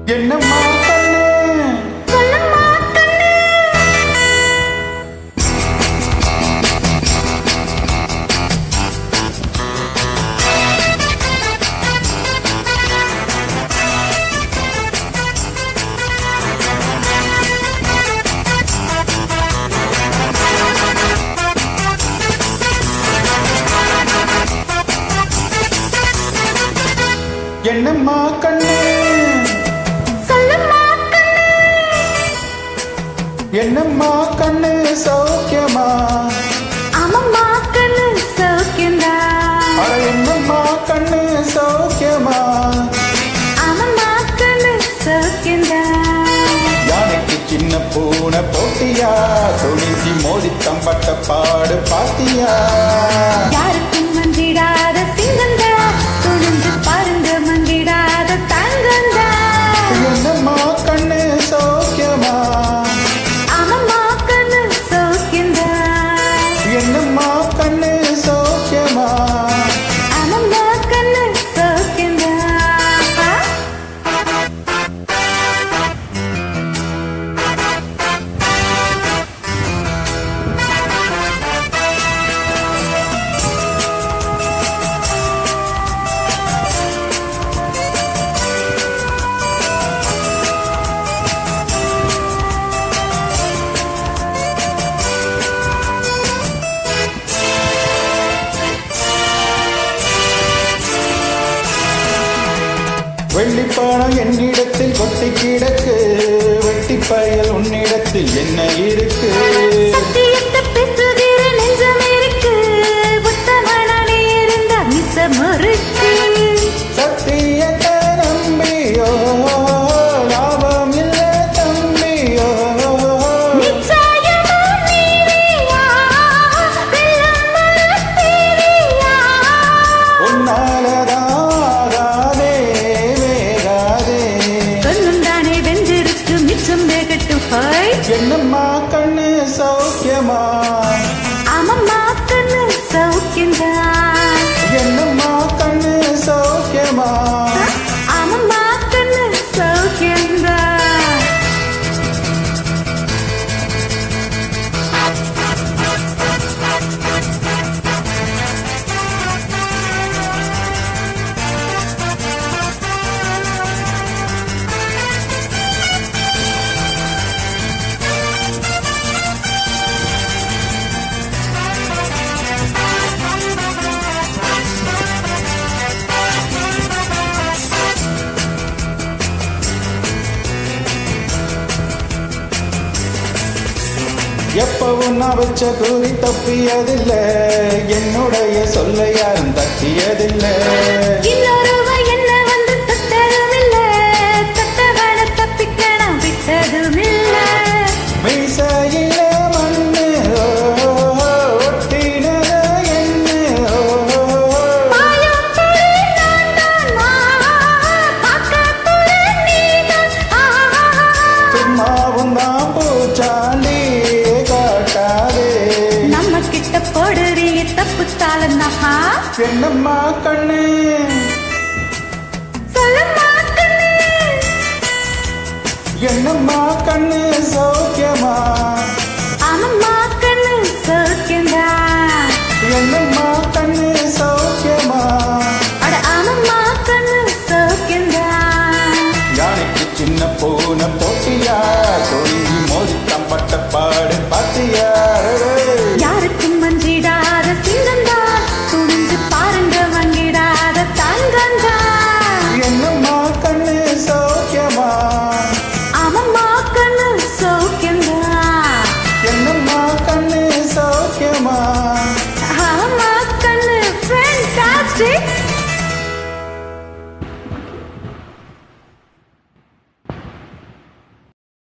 என்னம்மா கண்ணு சொல்லம்மா கண்ணு. என்னம்மா கண்ணு சொல்லம்மா கண்ணு. என்னம்மா கண்ணு சௌக்கியமா ஆமம்மா கண்ணு சௌக்கியந்தா. அட என்னம்மா கண்ணு சௌக்கியமா ஆமம்மா கண்ணு சௌக்கியந்தா. யானைக்கு சின்ன பூனை போட்டியா துணிஞ்சி மோதி தம்பட்ட பாடு பாத்தியா யாருக்கும் மந்திடாத சிங்கந்தா துணிஞ்சு பாருங்க மந்திடாத தங்கந்தா. என்னம்மா கண்ணு சௌக்கியமா ஆமம்மா கண்ணு சௌக்கியந்தா. என்னம்மா கண்ணு சௌக்கியமா ஆமம்மா கண்ணு சௌக்கியந்தா. வெள்ளிப்பானம் என்னிடத்தில் கொட்டி கிடக்கு வெட்டி பயல் உன்னிடத்தில் என்ன இருக்கு சத்தியத்தை பேசுகிற நெஞ்சம் இருக்கு புத்தமணி இருந்தா மிசம் இருக்கு. சத்தியத்தை நம்பியோ லாபம் இல்ல தம்பியோ நிச்சயமா நீரியா வெள்ளம் மரத்தீரியா. உன்னாலதாகாதே வேகாதே சொல்லும் தானே வெஞ்சிருக்கு மிச்சம் வேகட்டும் ஹாய். என்னம்மா கண்ணு சௌக்கியமா ஆமம்மா கண்ணு சௌக்கியந்தா. என்னம்மா கண்ணு சௌக்கியமா ஆமம்மா கண்ணு சௌக்கியந்தா. எப்பவும் நான் வச்ச குறி தப்பியதில்லை என்னுடைய சொல்ல யாரும் தட்டியதில்லை இன்னொருவ என்ன வந்து தொட்டதுமில்ல தொட்டவன தப்பிக்க நான் விட்டதுமில்ல. மீசையில மண்ணு ஒட்டினத என்ன மாயப்புரி நான்தான் பார்க்கப்புரி நீதான். சும்மாவும் தான் பூச்சாண்டி காட்டாதே நம்ம கிட்ட போடுறிய தப்பு தாளந்தா. என்னம்மா கண்ணு சொல்லம்மா கண்ணு. என்னம்மா கண்ணு சௌக்கியமா ஆமம்மா கண்ணு சௌக்கியந்தா. என்னம்மா கண்ணு சௌக்கியமா